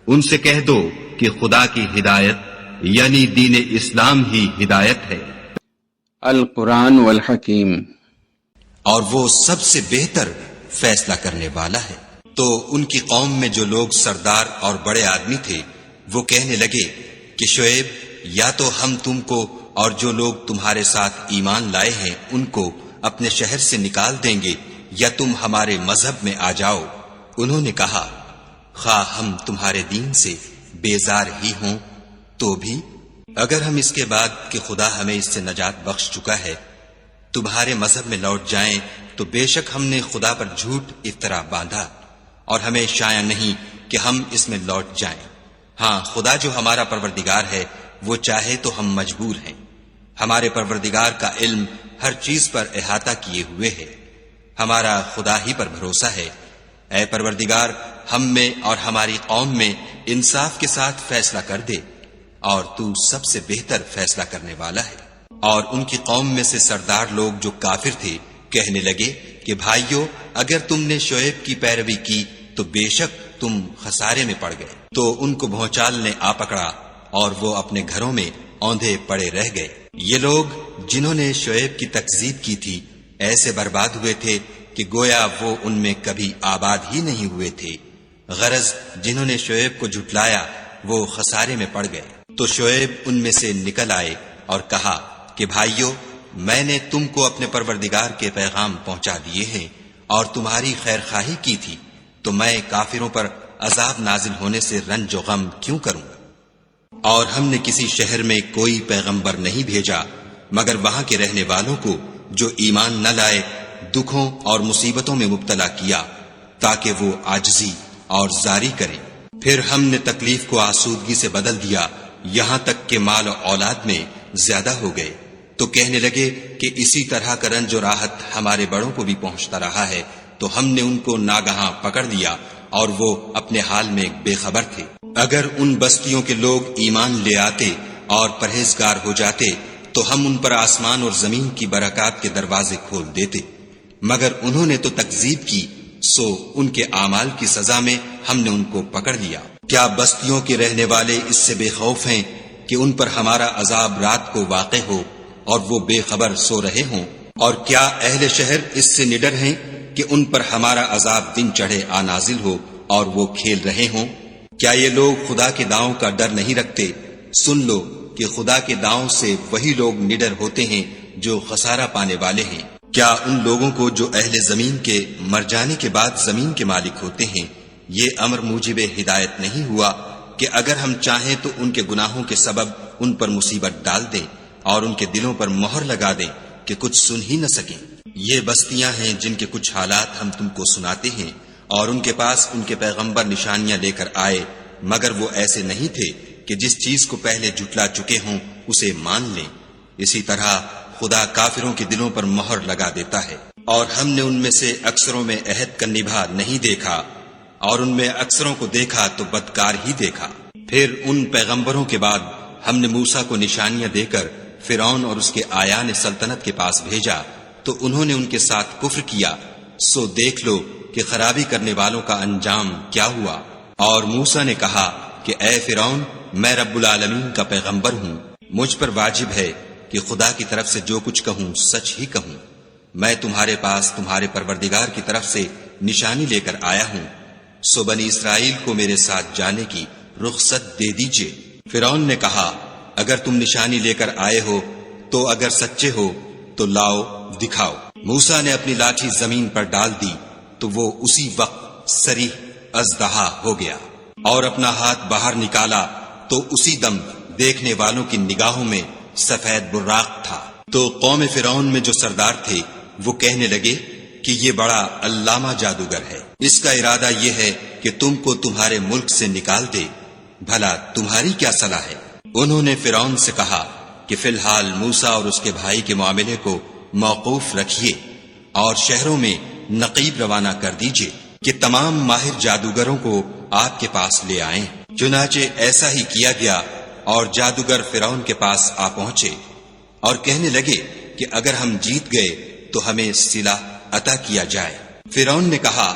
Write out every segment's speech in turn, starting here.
ان سے کہہ دو کہ خدا کی ہدایت یعنی دین اسلام ہی ہدایت ہے۔ القرآن والحکیم، اور وہ سب سے بہتر فیصلہ کرنے والا ہے۔ تو ان کی قوم میں جو لوگ سردار اور بڑے آدمی تھے وہ کہنے لگے کہ شعیب، یا تو ہم تم کو اور جو لوگ تمہارے ساتھ ایمان لائے ہیں ان کو اپنے شہر سے نکال دیں گے، یا تم ہمارے مذہب میں آ جاؤ۔ انہوں نے کہا، خواہ ہم تمہارے دین سے بیزار ہی ہوں تو بھی اگر ہم اس کے بعد کہ خدا ہمیں اس سے نجات بخش چکا ہے تمہارے مذہب میں لوٹ جائیں تو بے شک ہم نے خدا پر جھوٹ افطرا باندھا، اور ہمیں شایع نہیں کہ ہم اس میں لوٹ جائیں۔ ہاں، خدا جو ہمارا پروردگار ہے وہ چاہے تو ہم مجبور ہیں۔ ہمارے پروردگار کا علم ہر چیز پر احاطہ کیے ہوئے ہے۔ ہمارا خدا ہی پر بھروسہ ہے۔ اے پروردگار، ہم میں اور ہماری قوم میں انصاف کے ساتھ فیصلہ کر دے، اور تو سب سے بہتر فیصلہ کرنے والا ہے۔ اور ان کی قوم میں سے سردار لوگ جو کافر تھے کہنے لگے کہ بھائیو، اگر تم نے شعیب کی پیروی کی تو بے شک تم خسارے میں پڑ گئے۔ تو ان کو بھونچال نے آ پکڑا اور وہ اپنے گھروں میں اوندھے پڑے رہ گئے۔ یہ لوگ جنہوں نے شعیب کی تکذیب کی تھی ایسے برباد ہوئے تھے کہ گویا وہ ان میں کبھی آباد ہی نہیں ہوئے تھے۔ غرض جنہوں نے شعیب کو جھٹلایا وہ خسارے میں پڑ گئے۔ تو شعیب ان میں سے نکل آئے اور کہا کہ بھائیو، میں نے تم کو اپنے پروردگار کے پیغام پہنچا دیے ہیں اور تمہاری خیر خواہی کی تھی، تو میں کافروں پر عذاب نازل ہونے سے رنج و غم کیوں کروں؟ اور ہم نے کسی شہر میں کوئی پیغمبر نہیں بھیجا مگر وہاں کے رہنے والوں کو جو ایمان نہ لائے دکھوں اور مصیبتوں میں مبتلا کیا تاکہ وہ عاجزی اور زاری کریں۔ پھر ہم نے تکلیف کو آسودگی سے بدل دیا یہاں تک کہ مال و اولاد میں زیادہ ہو گئے۔ تو کہنے لگے کہ اسی طرح کا رنج و راحت ہمارے بڑوں کو بھی پہنچتا رہا ہے، تو ہم نے ان کو ناگہاں پکڑ لیا اور وہ اپنے حال میں بے خبر تھے۔ اگر ان بستیوں کے لوگ ایمان لے آتے اور پرہیزگار ہو جاتے تو ہم ان پر آسمان اور زمین کی برکات کے دروازے کھول دیتے، مگر انہوں نے تو تکذیب کی، سو ان کے اعمال کی سزا میں ہم نے ان کو پکڑ لیا۔ کیا بستیوں کے رہنے والے اس سے بے خوف ہیں کہ ان پر ہمارا عذاب رات کو واقع ہو اور وہ بے خبر سو رہے ہوں؟ اور کیا اہل شہر اس سے نڈر ہیں کہ ان پر ہمارا عذاب دن چڑھے آ نازل ہو اور وہ کھیل رہے ہوں؟ کیا یہ لوگ خدا کے داؤں کا ڈر نہیں رکھتے؟ سن لو کہ خدا کے داؤں سے وہی لوگ نڈر ہوتے ہیں جو خسارہ پانے والے ہیں۔ کیا ان لوگوں کو جو اہل زمین کے مر جانے کے بعد زمین کے مالک ہوتے ہیں یہ امر موجب ہدایت نہیں ہوا کہ اگر ہم چاہیں تو ان کے گناہوں کے سبب ان پر مصیبت ڈال دیں اور ان کے دلوں پر مہر لگا دیں کہ کچھ سن ہی نہ سکیں؟ یہ بستیاں ہیں جن کے کچھ حالات ہم تم کو سناتے ہیں، اور ان کے پاس ان کے پیغمبر نشانیاں لے کر آئے مگر وہ ایسے نہیں تھے کہ جس چیز کو پہلے جھٹلا چکے ہوں اسے مان لیں۔ اسی طرح خدا کافروں کے دلوں پر مہر لگا دیتا ہے۔ اور ہم نے ان میں سے اکثروں میں عہد کا نبھا نہیں دیکھا، اور ان میں اکثروں کو دیکھا تو بدکار ہی دیکھا۔ پھر ان پیغمبروں کے بعد ہم نے موسیٰ کو نشانیاں دے کر فرعون اور اس کے آیان سلطنت کے پاس بھیجا، تو انہوں نے ان کے ساتھ کفر کیا، سو دیکھ لو کہ خرابی کرنے والوں کا انجام کیا ہوا۔ اور موسیٰ نے کہا کہ اے فرعون، میں رب العالمین کا پیغمبر ہوں، مجھ پر واجب ہے کہ خدا کی طرف سے جو کچھ کہوں سچ ہی کہوں۔ میں تمہارے پاس تمہارے پروردگار کی طرف سے نشانی لے کر آیا ہوں، سو بنی اسرائیل کو میرے ساتھ جانے کی رخصت دے دیجئے۔ فرعون نے کہا اگر تم نشانی لے کر آئے ہو تو اگر سچے ہو تو لاؤ دکھاؤ۔ موسیٰ نے اپنی لاٹھی زمین پر ڈال دی تو وہ اسی وقت صریح اژدہا ہو گیا، اور اپنا ہاتھ باہر نکالا تو اسی دم دیکھنے والوں کی نگاہوں میں سفید براق تھا۔ تو قوم فرعون میں جو سردار تھے وہ کہنے لگے کہ یہ بڑا علامہ جادوگر ہے، اس کا ارادہ یہ ہے کہ تم کو تمہارے ملک سے نکال دے، بھلا تمہاری کیا صلاح ہے؟ انہوں نے فرعون سے کہا کہ فی الحال موسیٰ اور اس کے بھائی کے معاملے کو موقوف رکھیے اور شہروں میں نقیب روانہ کر دیجئے کہ تمام ماہر جادوگروں کو آپ کے پاس لے آئیں۔ چنانچہ ایسا ہی کیا گیا، اور جادوگر فرعون کے پاس آ پہنچے اور کہنے لگے کہ اگر ہم جیت گئے تو ہمیں صلہ عطا کیا جائے۔ فرعون نے کہا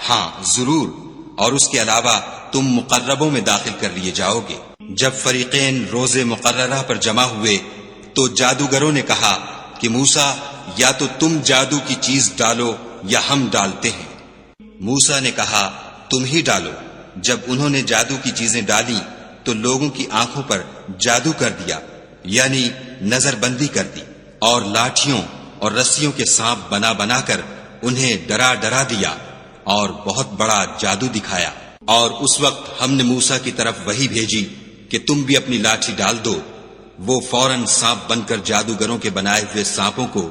ہاں ضرور، اور اس کے علاوہ تم مقربوں میں داخل کر لیے جاؤ گے۔ جب فریقین روز مقررہ پر جمع ہوئے تو جادوگروں نے کہا کہ موسیٰ یا تو تم جادو کی چیز ڈالو یا ہم ڈالتے ہیں۔ موسیٰ نے کہا تم ہی ڈالو۔ جب انہوں نے جادو کی چیزیں ڈالی تو لوگوں کی آنکھوں پر جادو کر دیا، یعنی نظر بندی کر دی، اور لاٹھیوں اور رسیوں کے سانپ بنا بنا کر انہیں ڈرا ڈرا دیا اور بہت بڑا جادو دکھایا۔ اور اس وقت ہم نے موسیٰ کی طرف وحی بھیجی کہ تم بھی اپنی لاٹھی ڈال دو۔ وہ فوراً سانپ بن کر جادوگروں کے بنائے ہوئے سانپوں کو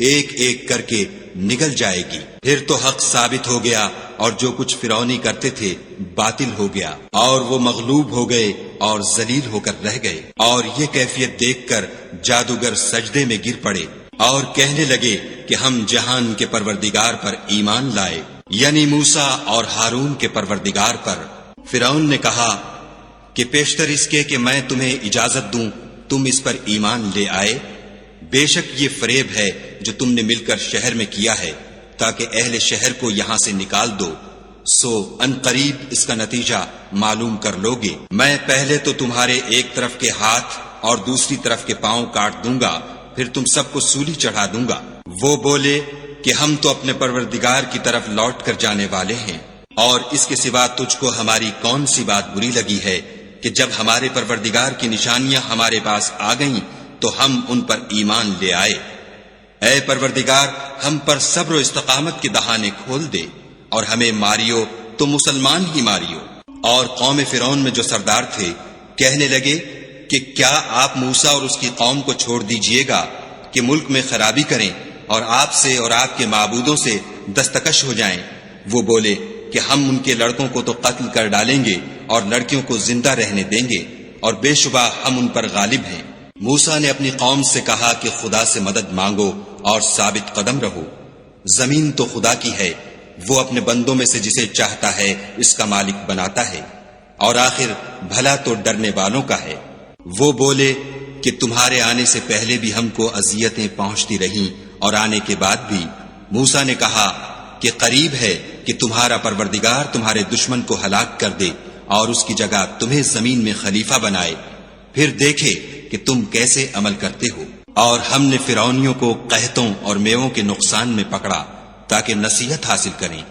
ایک ایک کر کے نگل جائے گی۔ پھر تو حق ثابت ہو گیا اور جو کچھ فرعونی کرتے تھے باطل ہو گیا، اور وہ مغلوب ہو گئے اور ذلیل ہو کر رہ گئے۔ اور یہ کیفیت دیکھ کر جادوگر سجدے میں گر پڑے اور کہنے لگے کہ ہم جہان کے پروردگار پر ایمان لائے، یعنی موسیٰ اور ہارون کے پروردگار پر۔ فرعون نے کہا کہ پیشتر اس کے کہ میں تمہیں اجازت دوں تم اس پر ایمان لے آئے، بے شک یہ فریب ہے جو تم نے مل کر شہر میں کیا ہے تاکہ اہل شہر کو یہاں سے نکال دو، سو ان قریب اس کا نتیجہ معلوم کر لوگے۔ میں پہلے تو تمہارے ایک طرف کے ہاتھ اور دوسری طرف کے پاؤں کاٹ دوں گا، پھر تم سب کو سولی چڑھا دوں گا۔ وہ بولے کہ ہم تو اپنے پروردگار کی طرف لوٹ کر جانے والے ہیں، اور اس کے سوا تجھ کو ہماری کون سی بات بری لگی ہے کہ جب ہمارے پروردگار کی نشانیاں ہمارے پاس آ گئیں تو ہم ان پر ایمان لے آئے۔ اے پروردگار ہم پر صبر و استقامت کے دہانے کھول دے اور ہمیں ماریو تو مسلمان ہی ماریو۔ اور قوم فرعون میں جو سردار تھے کہنے لگے کہ کیا آپ موسیٰ اور اس کی قوم کو چھوڑ دیجئے گا کہ ملک میں خرابی کریں اور آپ سے اور آپ کے معبودوں سے دستکش ہو جائیں۔ وہ بولے کہ ہم ان کے لڑکوں کو تو قتل کر ڈالیں گے اور لڑکیوں کو زندہ رہنے دیں گے، اور بے شبہ ہم ان پر غالب ہیں۔ موسیٰ نے اپنی قوم سے کہا کہ خدا سے مدد مانگو اور ثابت قدم رہو۔ زمین تو خدا کی ہے، وہ اپنے بندوں میں سے جسے چاہتا ہے اس کا مالک بناتا ہے، اور آخر بھلا تو ڈرنے والوں کا ہے۔ وہ بولے کہ تمہارے آنے سے پہلے بھی ہم کو اذیتیں پہنچتی رہیں اور آنے کے بعد بھی۔ موسیٰ نے کہا کہ قریب ہے کہ تمہارا پروردگار تمہارے دشمن کو ہلاک کر دے اور اس کی جگہ تمہیں زمین میں خلیفہ بنائے، پھر دیکھے کہ تم کیسے عمل کرتے ہو۔ اور ہم نے فرعونیوں کو قحطوں اور میووں کے نقصان میں پکڑا تاکہ نصیحت حاصل کریں،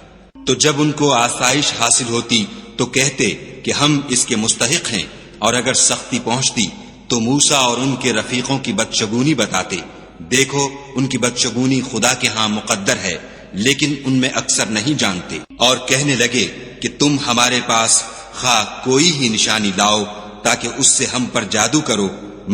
تو جب ان کو آسائش حاصل ہوتی تو کہتے کہ ہم اس کے مستحق ہیں، اور اگر سختی پہنچتی تو موسیٰ اور ان کے رفیقوں کی بدشگونی بتاتے۔ دیکھو ان کی بدشگونی خدا کے ہاں مقدر ہے، لیکن ان میں اکثر نہیں جانتے۔ اور کہنے لگے کہ تم ہمارے پاس خواہ کوئی ہی نشانی لاؤ تاکہ اس سے ہم پر جادو کرو،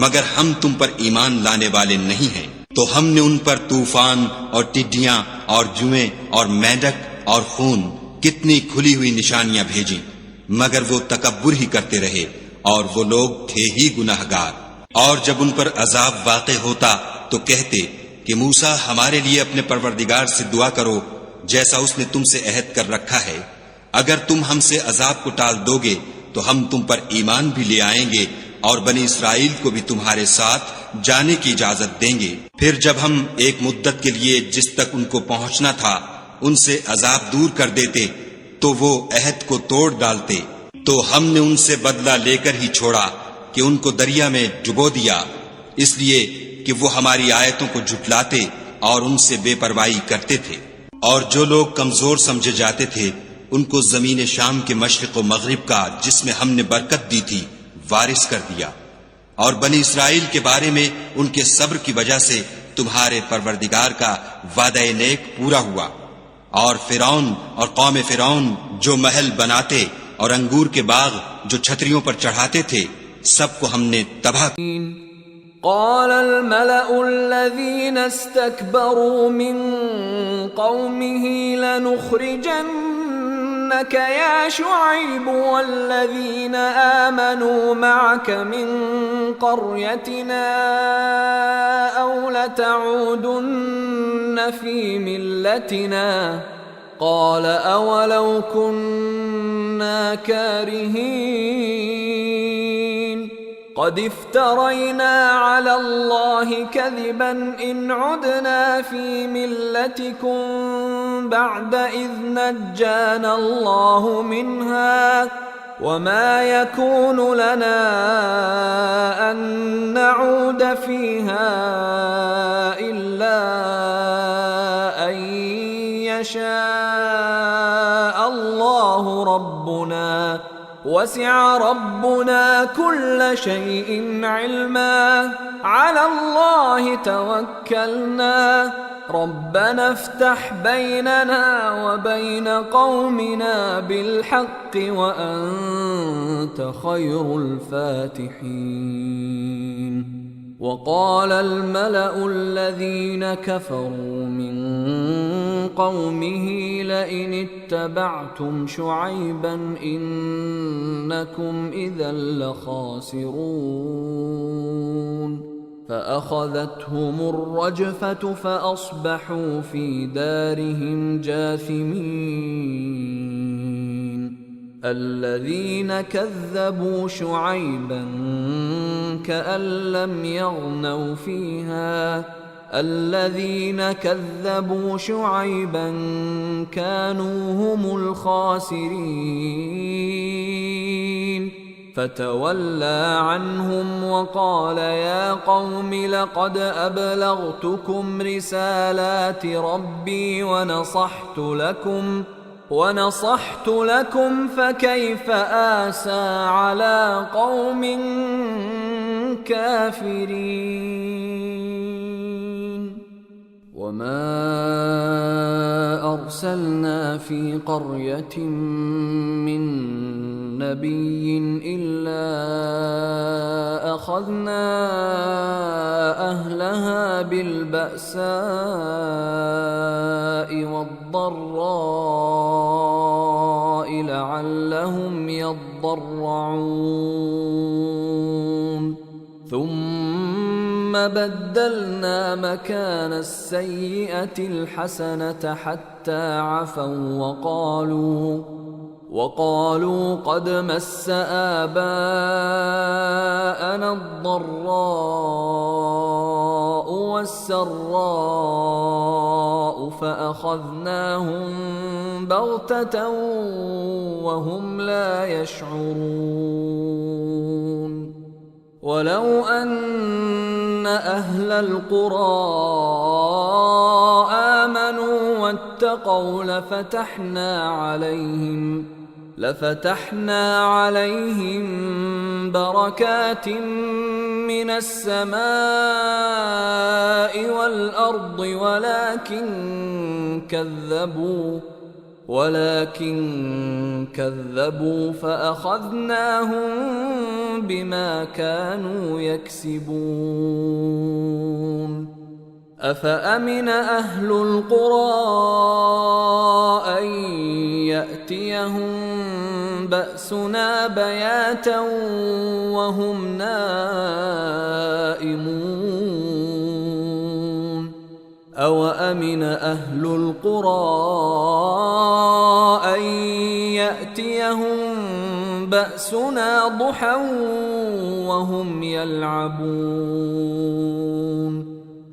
مگر ہم تم پر ایمان لانے والے نہیں ہیں۔ تو ہم نے ان پر طوفان اور ٹڈیاں اور جوئیں اور مینڈک اور خون کتنی کھلی ہوئی نشانیاں بھیجیں، مگر وہ تکبر ہی کرتے رہے، اور وہ لوگ تھے ہی گناہگار۔ اور جب ان پر عذاب واقع ہوتا تو کہتے کہ موسیٰ ہمارے لیے اپنے پروردگار سے دعا کرو جیسا اس نے تم سے عہد کر رکھا ہے، اگر تم ہم سے عذاب کو ٹال دو گے تو ہم تم پر ایمان بھی لے آئیں گے اور بنی اسرائیل کو بھی تمہارے ساتھ جانے کی اجازت دیں گے۔ پھر جب ہم ایک مدت کے لیے جس تک ان کو پہنچنا تھا ان سے عذاب دور کر دیتے تو وہ عہد کو توڑ ڈالتے، تو ہم نے ان سے بدلہ لے کر ہی چھوڑا کہ ان کو دریا میں ڈبو دیا، اس لیے کہ وہ ہماری آیتوں کو جھٹلاتے اور ان سے بے پرواہی کرتے تھے۔ اور جو لوگ کمزور سمجھے جاتے تھے ان کو زمین شام کے مشرق و مغرب کا جس میں ہم نے برکت دی تھی وارث کر دیا۔ اور بنی اسرائیل کے بارے میں ان کے صبر کی وجہ سے تمہارے پروردگار کا وعدہ نیک پورا ہوا۔ اور فرعون اور قوم فرعون جو محل بناتے اور انگور کے باغ جو چھتریوں پر چڑھاتے تھے سب کو ہم نے تباہ کیا۔ قال الملأ الذين استكبروا من قومه لنخرجنك يا شعيب والذين آمنوا معك من قريتنا أو لتعودن في ملتنا قال أولو كنا كارهين قد افترينا على الله كذبا إن عدنا في ملتكم بعد إذ نجانا الله منها وما يكون لنا أن نعود فيها إلا أن يشاء الله ربنا وسع ربنا كل شيء علما على الله توكلنا ربنا افتح بيننا وبين قومنا بالحق وأنت خير الفاتحين. وقال الملأ الذين كفروا من قومه لئن اتبعتم شعيبا إنكم إذا لخاسرون فأخذتهم الرجفة فأصبحوا في دارهم جاثمين. الذين كذبوا شعيبا كأن لم يغنوا فيها الذين كذبوا شعيبا كانوا هم الخاسرين فتولى عنهم وقال يا قوم لقد أبلغتكم رسالات ربي ونصحت لكم فكيف آسى على قوم كافرين. وما أرسلنا في قرية من نبي إلا أخذنا أهلها بالبأساء والضراء لعلهم يضرعون ثم بدلنا مكان السيئة الحسنة حتى عفوا وقالوا قد مس آباءنا الضراء والسراء فأخذناهم بغتة وهم لا يشعرون. ولو أن أهل القرى آمنوا واتقوا لفتحنا عليهم بركات من السماء والأرض ولكن كذبوا فأخذناهم بما كانوا يكسبون. أفأمن أهل القرى أن يأتيهم بأسنا بياتا وهم نائمون أوأمن أهل القرى أن يأتيهم بأسنا ضحى وهم يلعبون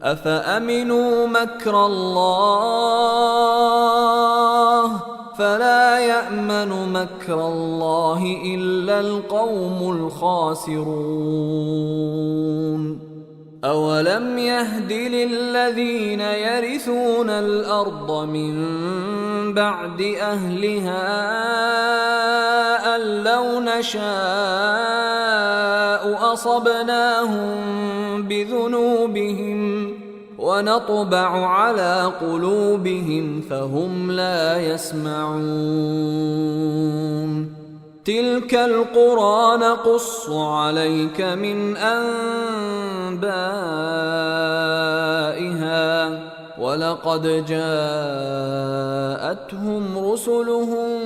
أفأمنوا مكر الله فلا يأمن مكر الله إلا القوم الخاسرون. أولم يهد للذين يرثون الأرض من بعد أهلها أن لو نشاء أصبناهم بذنوبهم ونطبع على قلوبهم فهم لا يسمعون. تلك القرى نقص عليك من أنبائها ولقد جاءتهم رسلهم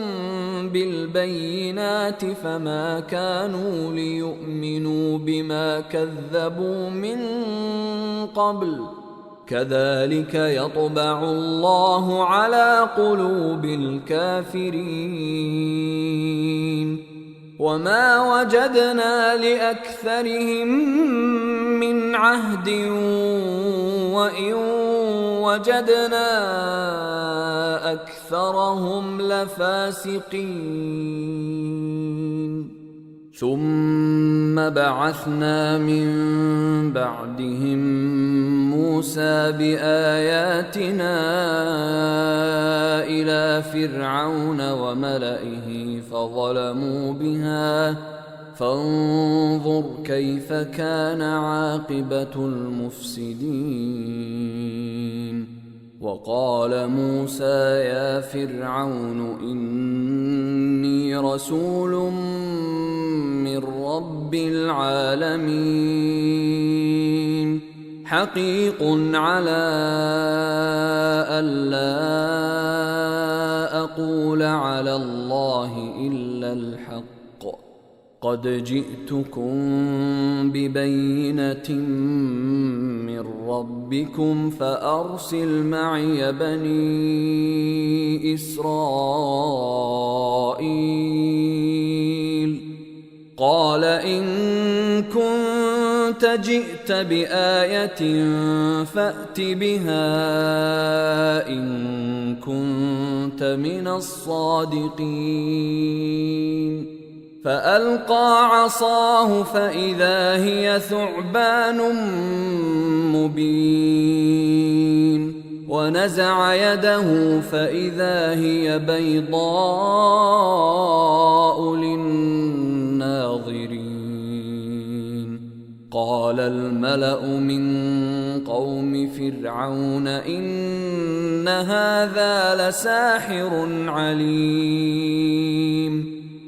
بالبينات فما كانوا ليؤمنوا بما كذبوا من قبل كذلك يطبع الله على قلوب الكافرين. وما وجدنا لأكثرهم من عهد وإن وجدنا أكثرهم لفاسقين. ثم بعثنا من بعدهم موسى بآياتنا إلى فرعون وملئه فظلموا بها فانظر كيف كان عاقبة المفسدين. وقال موسى يا فرعون إني رسول من رب العالمين حقيق على ألا أقول على الله إلا الحق قد جئتكم ببينة من ربكم فأرسل معي بني إسرائيل. قال إن كنت جئت بآية فأت بها إن كنت من الصادقين. فألقى عصاه فإذا هي ثعبان مبين ونزع يده فإذا هي بيضاء للناظرين. قال الملأ من قوم فرعون إن هذا لساحر عليم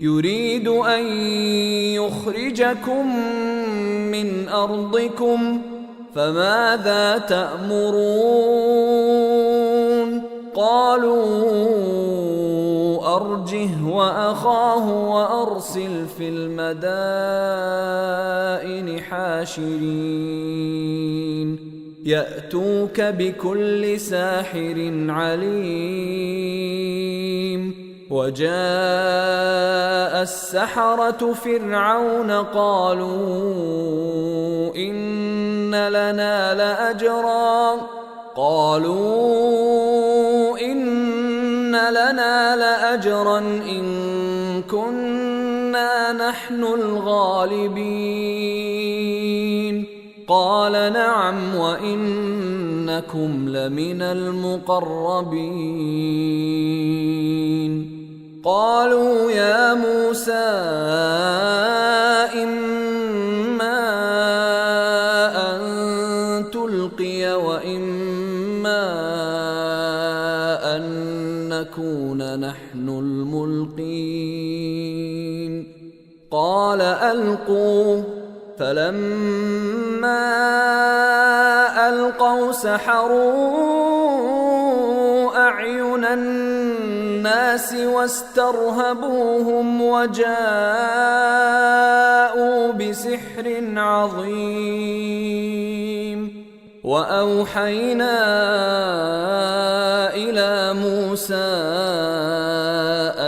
يريد أن يخرجكم من أرضكم فماذا تأمرون؟ قالوا أرجه وأخاه وأرسل في المدائن حاشرين يأتوك بكل ساحر عليم. وجاء السحرة فرعون قالوا إن لنا لأجرا إن كنا نحن الغالبين. قال نعم وإنكم لمن المقربين. قالوا يا موسى إما أن تلقي وإما أن نكون نحن الملقين. قال ألقوا. فلما ألقوا سحروا أعين الناس واسترهبوهم وجاءوا بسحر عظيم. وأوحينا إلى موسى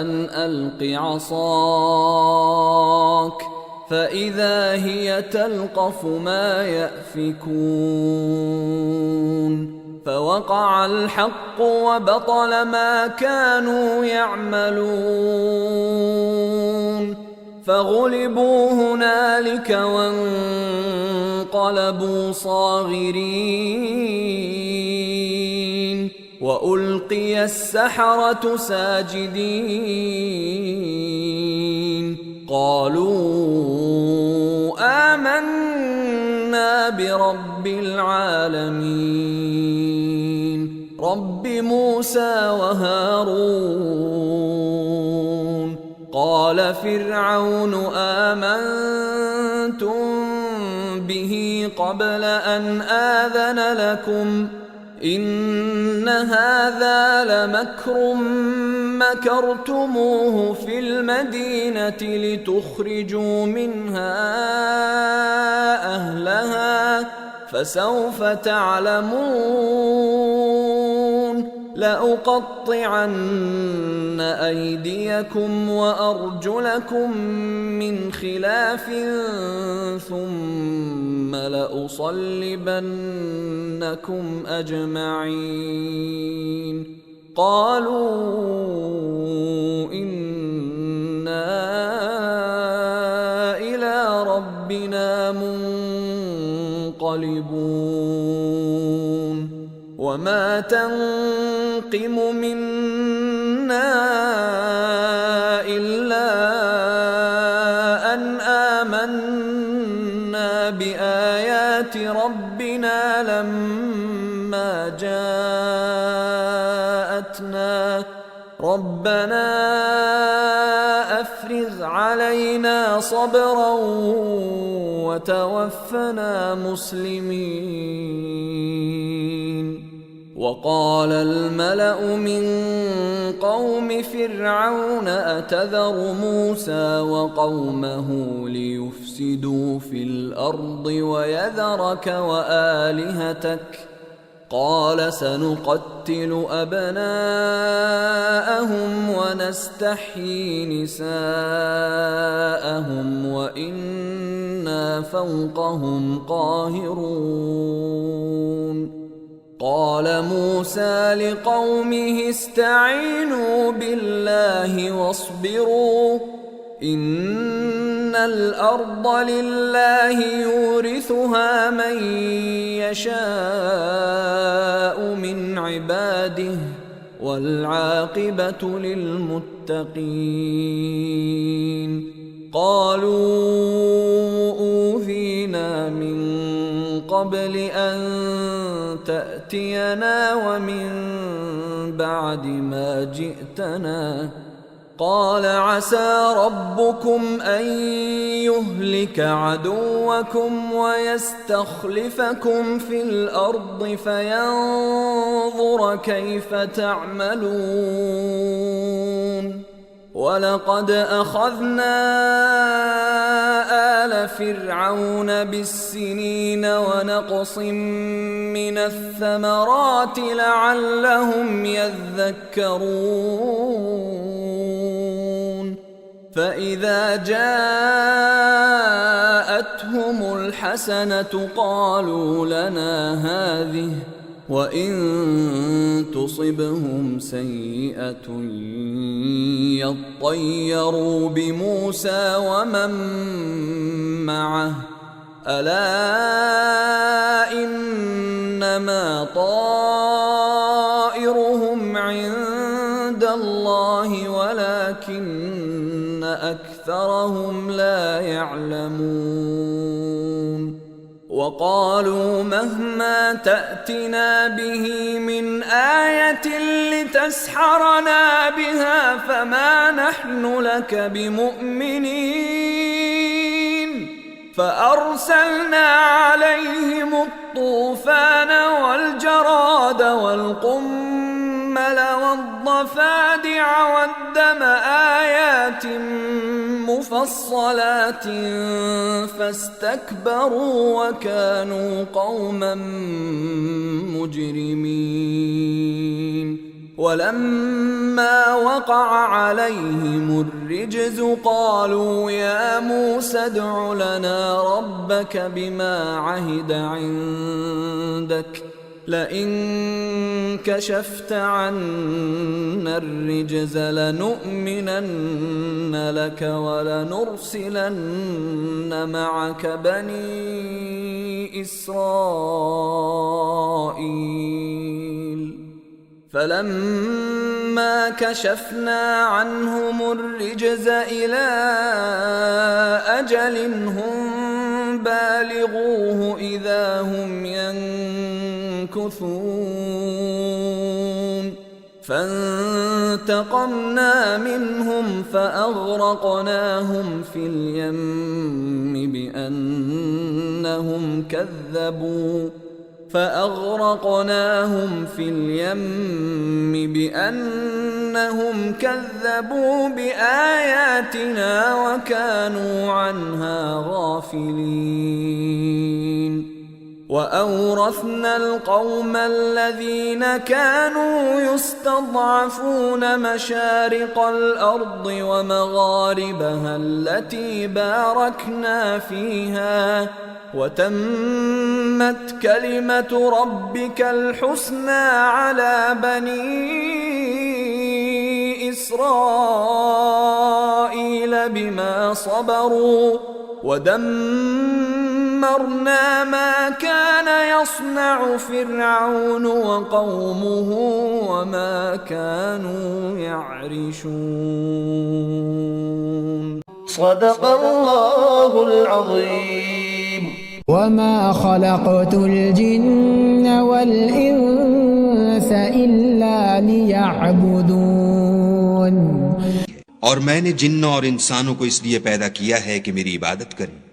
أن ألق عصاك فإذا هي تلقف ما يأفكون. فوقع الحق وبطل ما كانوا يعملون. فغلبوا هنالك وانقلبوا صاغرين. وألقي السحرة ساجدين قالوا آمنا برب العالمين رب موسى وهارون. قال فرعون آمنتم به قبل أن آذن لكم إن هذا لمكر مكرتموه في المدينة لتخرجوا منها أهلها فسوف تعلمون. لأقطعن أيديكم وأرجلكم من خلاف ثم لأصلبنكم أجمعين. قالوا إنا ربنا منقلبون وما تنقم منا إلا أن آمنا بآيات ربنا لما جاءتنا ربنا أفرغ علينا صبرا وتوفنا مسلمين. وقال الملأ من قوم فرعون أتذر موسى وقومه ليفسدوا في الأرض ويذرك وآلهتك قال سنقتل أبناءهم ونستحيي نساءهم وإنا فوقهم قاهرون. قال موسى لقومه استعينوا بالله واصبروا إن الأرض لله يورثها من يشاء من عباده والعاقبة للمتقين. قالوا أوذينا من قبل أن تأتينا ومن بعد ما جئتنا قال عسى ربكم أن يهلك عدوكم ويستخلفكم في الأرض فينظر كيف تعملون. ولقد أخذنا آل فرعون بالسنين ونقص من الثمرات لعلهم يذكرون. فإذا جاءتهم الحسنة قالوا لنا هذه وإن تصبهم سيئة يطيروا بموسى ومن معه ألا إنما طائرهم عند الله ولكن أكثرهم لا يعلمون. وقالوا مهما تأتنا به من آية لتسحرنا بها فما نحن لك بمؤمنين. فأرسلنا عليهم الطوفان والجراد والقمل والضفادع والدم آيات مفصلات فاستكبروا وكانوا قوما مجرمين. ولما وقع عليهم الرجز قالوا يا موسى ادع لنا ربك بما عهد عندك لئن كشفت عنا الرجز لنؤمنن لك ولنرسلن معك بني إسرائيل. فلما كشفنا عنهم الرجز إلى أجل هم بالغوه إذا هم ينكثون فانتقمنا منهم فأغرقناهم في اليم بأنهم كذبوا بآياتنا وكانوا عنها غافلين. وأورثنا القوم الذين كانوا يستضعفون مشارق الأرض ومغاربها التي باركنا فيها وتمت كلمة ربك الحسنى على بني إسرائيل بما صبروا ودمرنا ما كان يصنع فرعون وقومه وما كانوا يعرشون صدق الله العظيم. وما خلقت الجن والإنس إلا ليعبدون. اور میں نے جنوں اور انسانوں کو اس لیے پیدا کیا ہے کہ میری عبادت کریں.